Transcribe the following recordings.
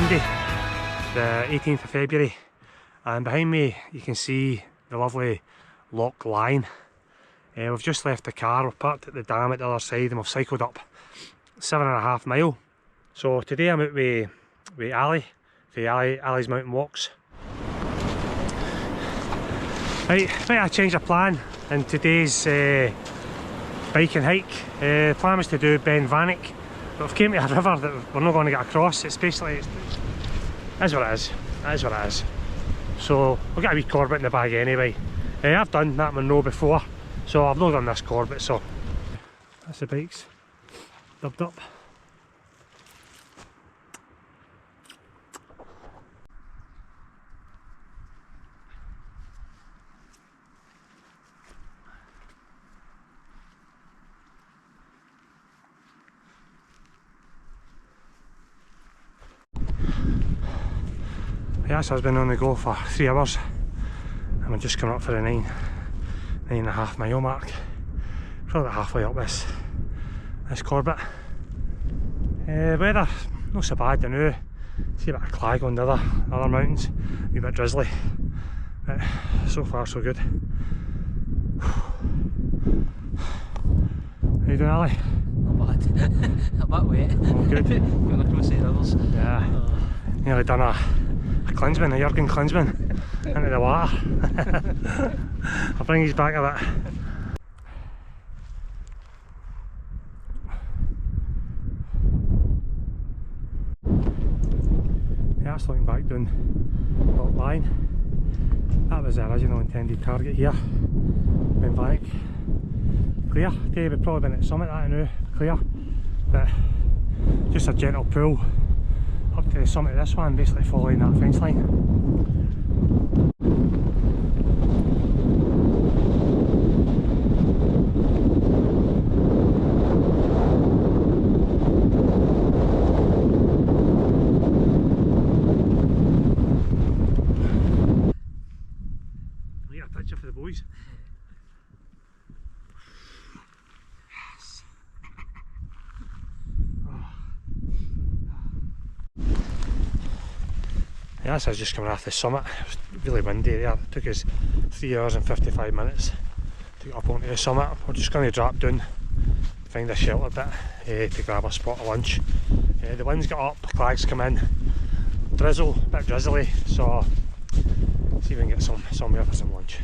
Sunday, the 18th of February, and behind me you can see the lovely Loch Lyon. We've just left the car, we've parked at the dam at the other side, and we've cycled up 7.5 miles. So today I'm out with Ali, for Ali's Mountain Walks. Right, I changed of plan in today's bike and hike. The plan was to do Beinn, but we've came to a river that we're not going to get across. It's basically, that's what it is. That is what it is. So we'll get a wee Corbett in the bag anyway. I've done that Munro before, so I've not done this Corbett, so that's the bikes dubbed up. Yes, I've been on the go for 3 hours and we're just coming up for the 9.5 mile mark. Probably about halfway up this Corbett. Weather not so bad, I know. See a bit of clag on the other mountains, a wee bit drizzly, but so far so good. How you doing, Ali? Not bad. A bit wet. Oh, good. Going across the rivers. Yeah. Nearly done a Klinsman, a Jurgen Klinsman, into the water. I'll bring his back a bit. Yeah, that's looking back down Loch Lyon. That was the original intended target here. Beinn. Clear. Today we've probably been at the summit, that I know, clear. But just a gentle pull up to the summit of this one, basically following that fence line. I'll get a picture for the boys. Yeah, so I was just coming off the summit. It was really windy there. It took us 3 hours and 55 minutes to get up onto the summit. We're just going to drop down, find a shelter bit to grab a spot of lunch. The wind's got up, clags come in, drizzle, a bit drizzly, so see if we can get somewhere for some lunch.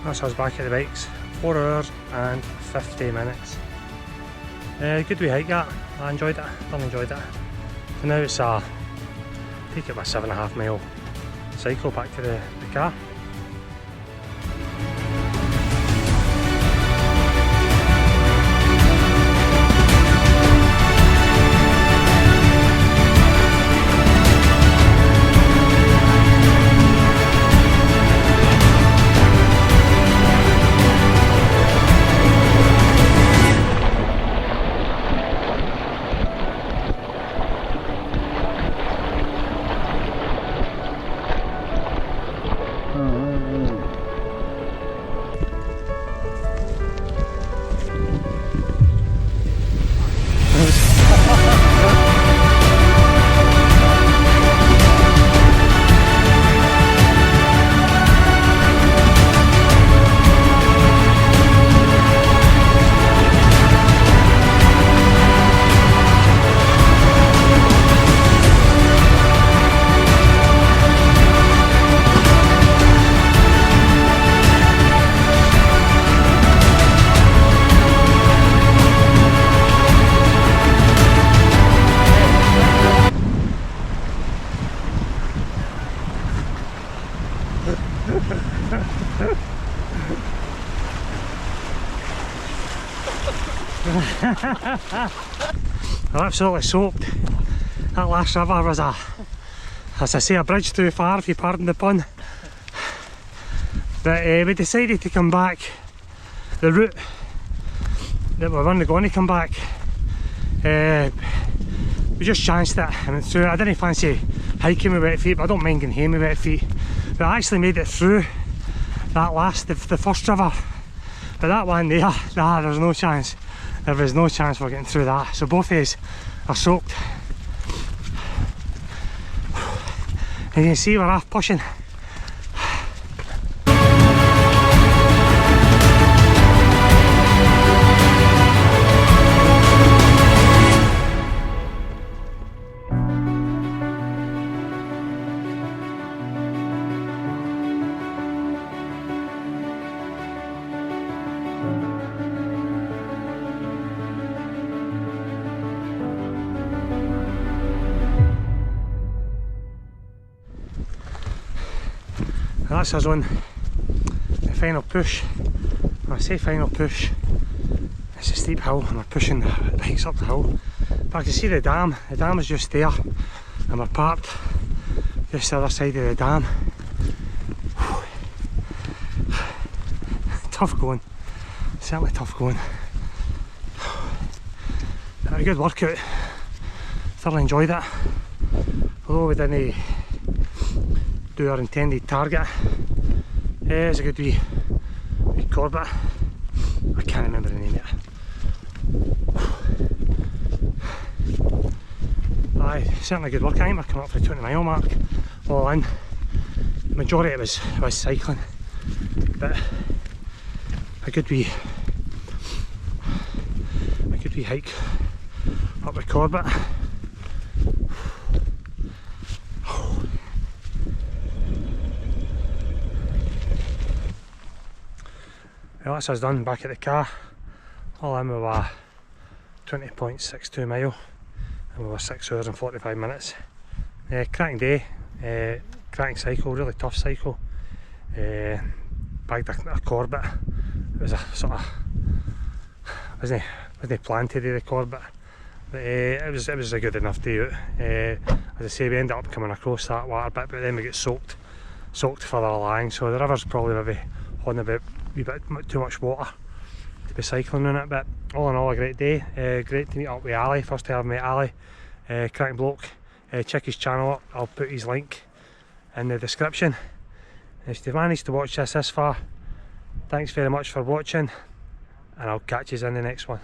That's us back at the bikes, 4 hours and 50 minutes. Good wee hike that, I enjoyed it, I enjoyed it. So now it's take it about 7.5 mile cycle back to the car. I'm absolutely soaked. That last river was as I say, a bridge too far, if you pardon the pun. But we decided to come back the route that we weren't going to come back. We just chanced it, and so I didn't fancy hiking with wet feet, but I don't mind getting home with wet feet. But I actually made it through that the first river. But that one there, nah, there's no chance. There was no chance for getting through that. So both of us are soaked. And you can see we're off pushing. That's us on the final push. When I say final push, it's a steep hill and we're pushing the bikes up the hill. But I can see the dam is just there, and we're parked just the other side of the dam. Tough going, certainly tough going. Had a good workout, thoroughly enjoyed it. Although we didn't do our intended target. It's a good wee Corbett. I can't remember the name yet. Aye, certainly a good work. I think we're coming up for the 20 mile mark all in. The majority of it was cycling, but a good wee hike up the Corbett. Well, that's us done back at the car. All in we were 20.62 mile and we were 6 hours and 45 minutes. Cracking day, cracking cycle, really tough cycle. Bagged a Corbett. It was a sort of, wasn't planned to do the Corbett, but it was a good enough day out. As I say, we ended up coming across that water bit, but then we get soaked further along, so the river's probably maybe holding a wee bit too much water to be cycling on it. But all in all, a great day. Great to meet up with Ali. First time I've met Ali. Cracking bloke. Check his channel up. I'll put his link in the description. If you've managed to watch this far, thanks very much for watching, and I'll catch you in the next one.